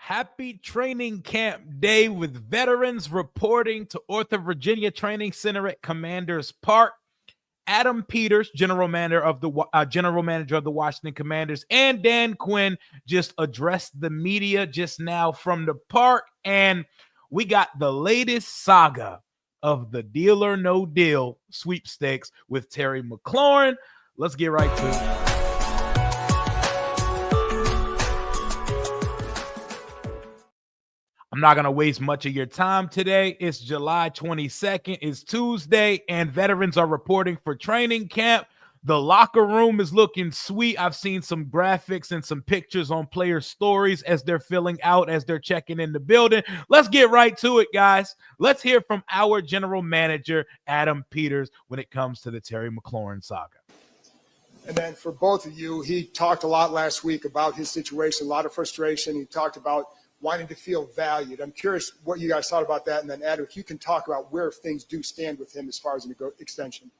Happy training camp day with veterans reporting to Northern Virginia Training Center at Commanders Park. Adam Peters, general manager of the Washington Commanders, and Dan Quinn just addressed the media just now from the park, and we got the latest saga of the Deal or No Deal sweepstakes with Terry McLaurin. Let's get right to it. I'm not going to waste much of your time today. It's July 22nd. It's Tuesday, and veterans are reporting for training camp. The locker room is looking sweet. I've seen some graphics and some pictures on player stories as they're filling out, as they're checking in the building. Let's get right to it, guys. Let's hear from our general manager, Adam Peters, when it comes to the Terry McLaurin saga. And then for both of you, he talked a lot last week about his situation, a lot of frustration. He talked about wanting to feel valued. I'm curious what you guys thought about that. And then, Adam, if you can talk about where things do stand with him as far as an extension.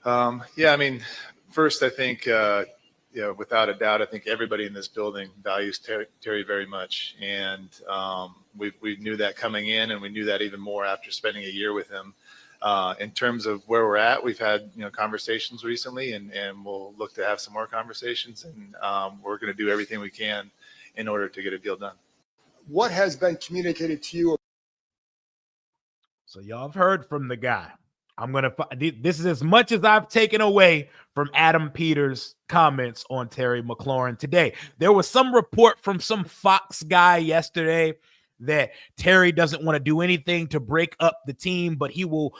First, I think, without a doubt, I think everybody in this building values Terry very much. And we knew that coming in, and we knew that even more after spending a year with him. In terms of where we're at, we've had conversations recently, and we'll look to have some more conversations. And we're going to do everything we can in order to get a deal done. What has been communicated to you? So y'all have heard from the guy. This is as much as I've taken away from Adam Peters' comments on Terry McLaurin today. There was some report from some Fox guy yesterday that Terry doesn't want to do anything to break up the team, but he will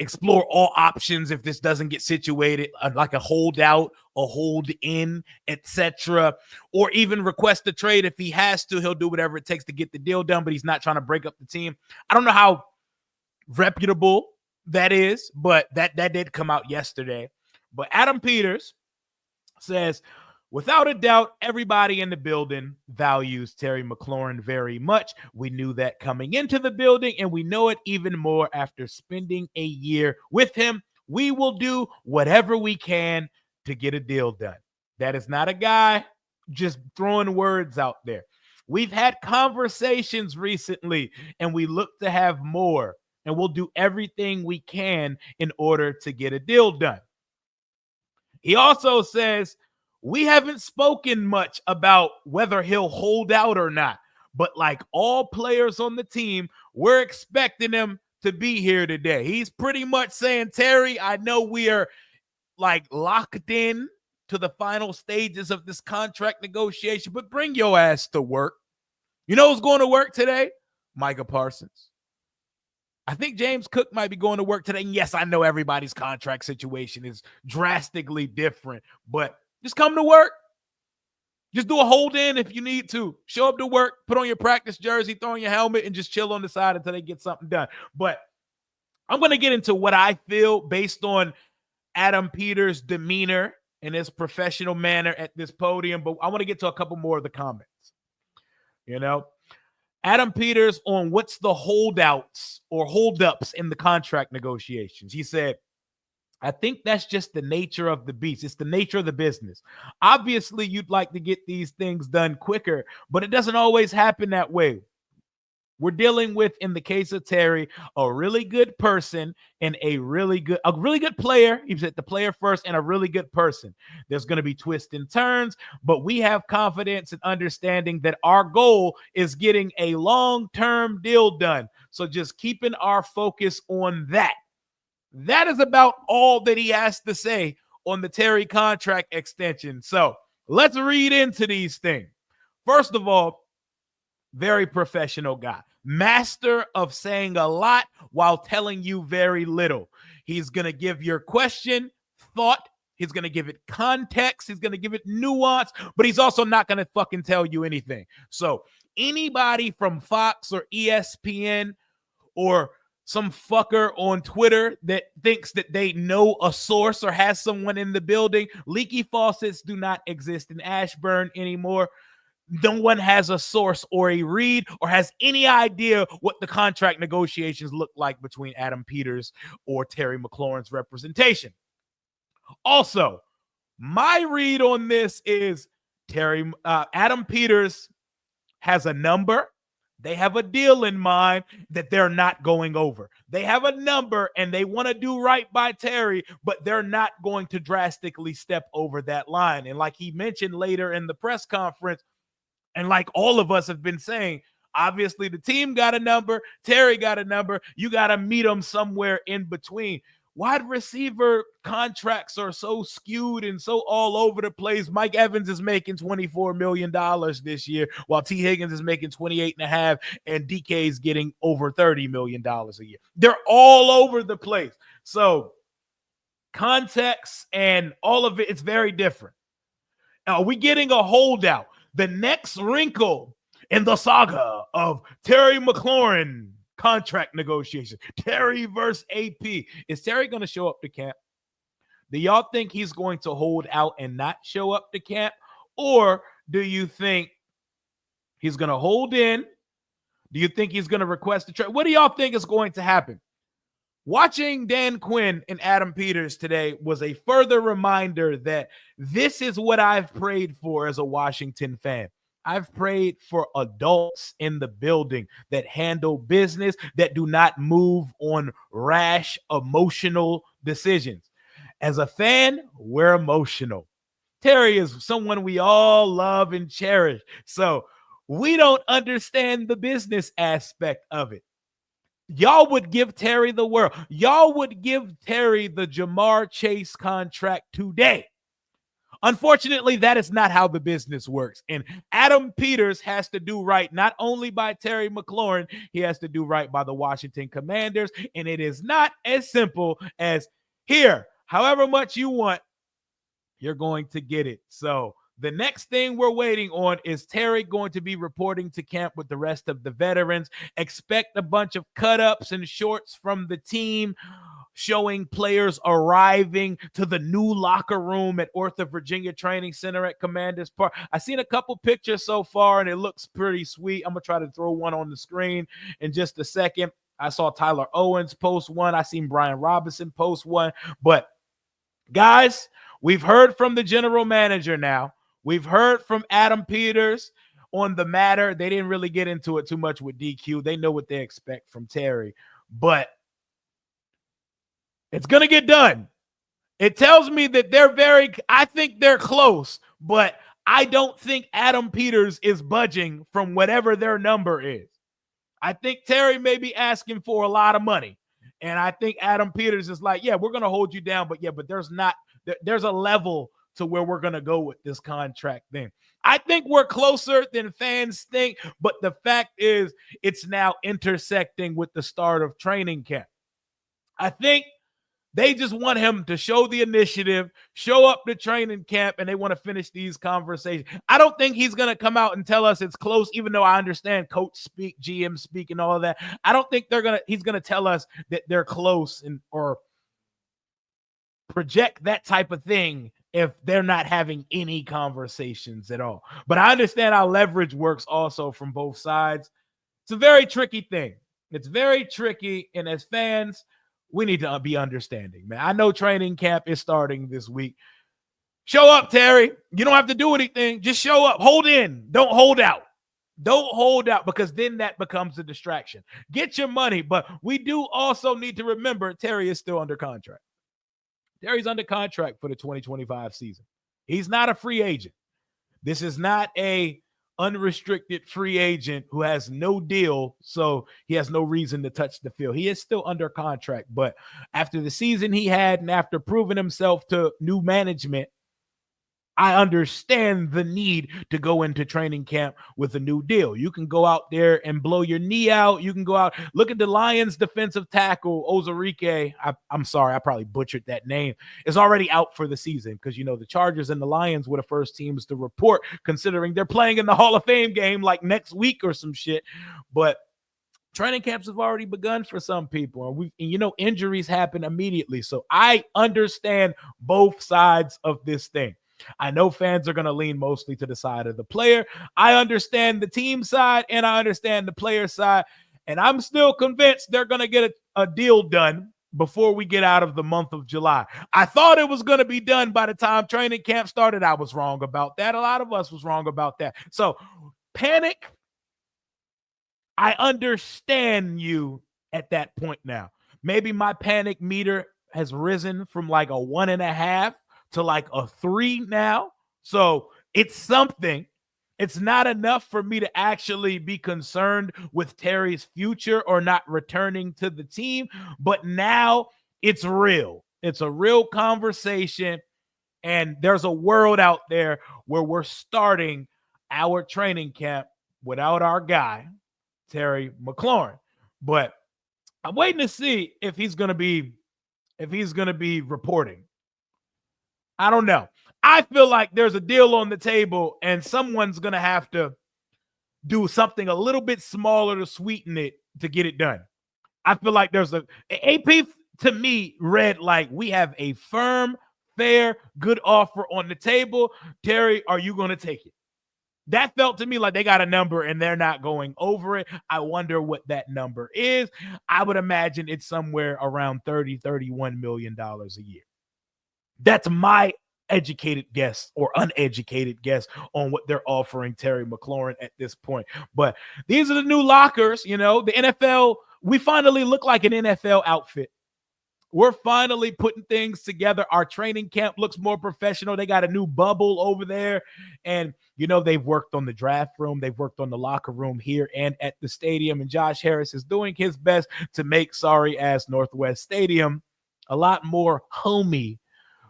explore all options if this doesn't get situated, like a holdout, a hold in, etc., or even request a trade if he has to. He'll do whatever it takes to get the deal done, but he's not trying to break up the team. I don't know how reputable that is, but that did come out yesterday. But Adam Peters says, without a doubt, everybody in the building values Terry McLaurin very much. We knew that coming into the building, and we know it even more after spending a year with him. We will do whatever we can to get a deal done. That is not a guy just throwing words out there. We've had conversations recently, and we look to have more, and we'll do everything we can in order to get a deal done. He also says, we haven't spoken much about whether he'll hold out or not, but like all players on the team, we're expecting him to be here today. He's pretty much saying, Terry, I know we are like locked in to the final stages of this contract negotiation, but bring your ass to work. You know who's going to work today? Micah Parsons. I think James Cook might be going to work today. And yes, I know everybody's contract situation is drastically different, but just come to work. Just do a hold in if you need to. Show up to work, put on your practice jersey, throw on your helmet, and just chill on the side until they get something done. But I'm going to get into what I feel based on Adam Peters' demeanor and his professional manner at this podium. But I want to get to a couple more of the comments. Adam Peters on what's the holdouts or holdups in the contract negotiations. He said, I think that's just the nature of the beast. It's the nature of the business. Obviously, you'd like to get these things done quicker, but it doesn't always happen that way. We're dealing with, in the case of Terry, a really good person and a really good player. He said the player first and a really good person. There's going to be twists and turns, but we have confidence and understanding that our goal is getting a long-term deal done. So just keeping our focus on that. That is about all that he has to say on the Terry contract extension. So let's read into these things. First of all, very professional guy. Master of saying a lot while telling you very little. He's going to give your question thought. He's going to give it context. He's going to give it nuance, but he's also not going to fucking tell you anything. So anybody from Fox or ESPN or some fucker on Twitter that thinks that they know a source or has someone in the building, leaky faucets do not exist in Ashburn anymore. No one has a source or a read or has any idea what the contract negotiations look like between Adam Peters or Terry McLaurin's representation. Also, my read on this is Adam Peters has a number. They have a deal in mind that they're not going over. They have a number and they want to do right by Terry, but they're not going to drastically step over that line. And like he mentioned later in the press conference, and like all of us have been saying, obviously the team got a number, Terry got a number. You got to meet them somewhere in between. Wide receiver contracts are so skewed and so all over the place. Mike Evans is making $24 million this year, while T. Higgins is making 28.5, and DK is getting over $30 million a year. They're all over the place. So context and all of it, it's very different. Are we getting a holdout? The next wrinkle in the saga of Terry McLaurin contract negotiations. Terry versus AP. Is Terry going to show up to camp? Do y'all think he's going to hold out and not show up to camp? Or do you think he's going to hold in? Do you think he's going to request a trade? What do y'all think is going to happen? Watching Dan Quinn and Adam Peters today was a further reminder that this is what I've prayed for as a Washington fan. I've prayed for adults in the building that handle business, that do not move on rash, emotional decisions. As a fan, we're emotional. Terry is someone we all love and cherish. So we don't understand the business aspect of it. Y'all would give Terry the world. Y'all would give Terry the Jamar Chase contract today. Unfortunately, that is not how the business works. And Adam Peters has to do right, not only by Terry McLaurin, he has to do right by the Washington Commanders. And it is not as simple as, here, however much you want, you're going to get it. So the next thing we're waiting on is Terry going to be reporting to camp with the rest of the veterans. Expect a bunch of cut-ups and shorts from the team, showing players arriving to the new locker room at Ortho Virginia Training Center at Commanders Park. I've seen a couple pictures so far, and it looks pretty sweet. I'm going to try to throw one on the screen in just a second. I saw Tyler Owens post one. I seen Brian Robinson post one. But, guys, we've heard from the general manager now. We've heard from Adam Peters on the matter. They didn't really get into it too much with DQ. They know what they expect from Terry. But it's going to get done. It tells me that I think they're close, but I don't think Adam Peters is budging from whatever their number is. I think Terry may be asking for a lot of money. And I think Adam Peters is like, yeah, we're going to hold you down, but there's a level to where we're going to go with this contract thing. I think we're closer than fans think, but the fact is it's now intersecting with the start of training camp. I think they just want him to show the initiative, show up to training camp, and they want to finish these conversations. I don't think he's going to come out and tell us it's close, even though I understand coach speak, GM speak, and all of that. I don't think he's going to tell us that they're close or project that type of thing if they're not having any conversations at all. But I understand how leverage works also from both sides. It's a very tricky thing. It's very tricky, and as fans, we need to be understanding, man. I know training camp is starting this week. Show up, Terry. You don't have to do anything. Just show up. Hold in. Don't hold out. Don't hold out, because then that becomes a distraction. Get your money, but we do also need to remember Terry is still under contract. Terry's under contract for the 2025 season. He's not a free agent. This is not a unrestricted free agent who has no deal, so he has no reason to touch the field. He is still under contract, but after the season he had and after proving himself to new management, I understand the need to go into training camp with a new deal. You can go out there and blow your knee out. You can go out. Look at the Lions defensive tackle, Ozarike. I'm sorry, I probably butchered that name. Is already out for the season because, the Chargers and the Lions were the first teams to report, considering they're playing in the Hall of Fame game like next week or some shit. But training camps have already begun for some people. And injuries happen immediately. So I understand both sides of this thing. I know fans are going to lean mostly to the side of the player. I understand the team side and I understand the player side. And I'm still convinced they're going to get a deal done before we get out of the month of July. I thought it was going to be done by the time training camp started. I was wrong about that. A lot of us was wrong about that. So panic I understand you at that point now. Maybe my panic meter has risen from like a 1.5 to like a 3 now. So it's something. It's not enough for me to actually be concerned with Terry's future or not returning to the team. But now it's real. It's a real conversation. And there's a world out there where we're starting our training camp without our guy, Terry McLaurin. But I'm waiting to see if he's going to be reporting. I don't know. I feel like there's a deal on the table and someone's going to have to do something a little bit smaller to sweeten it to get it done. I feel like there's AP to me read like we have a firm, fair, good offer on the table. Terry, are you going to take it? That felt to me like they got a number and they're not going over it. I wonder what that number is. I would imagine it's somewhere around $30-31 million a year. That's my educated guess or uneducated guess on what they're offering Terry McLaurin at this point. But these are the new lockers. The NFL, we finally look like an NFL outfit. We're finally putting things together. Our training camp looks more professional. They got a new bubble over there. And, they've worked on the draft room. They've worked on the locker room here and at the stadium. And Josh Harris is doing his best to make sorry-ass Northwest Stadium a lot more homey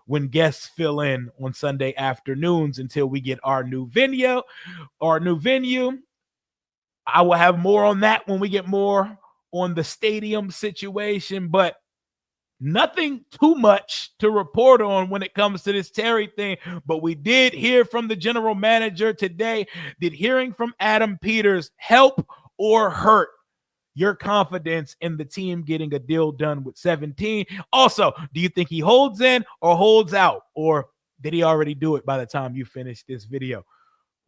when guests fill in on Sunday afternoons until we get our new venue. I will have more on that when we get more on the stadium situation, but nothing too much to report on when it comes to this Terry thing. But we did hear from the general manager today. Did hearing from Adam Peters help or hurt your confidence in the team getting a deal done with 17? Also, do you think he holds in or holds out? Or did he already do it by the time you finish this video?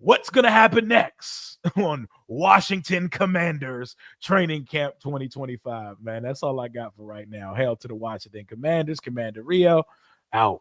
What's going to happen next on Washington Commanders Training Camp 2025? Man, that's all I got for right now. Hail to the Washington Commanders. Commander Rio, out.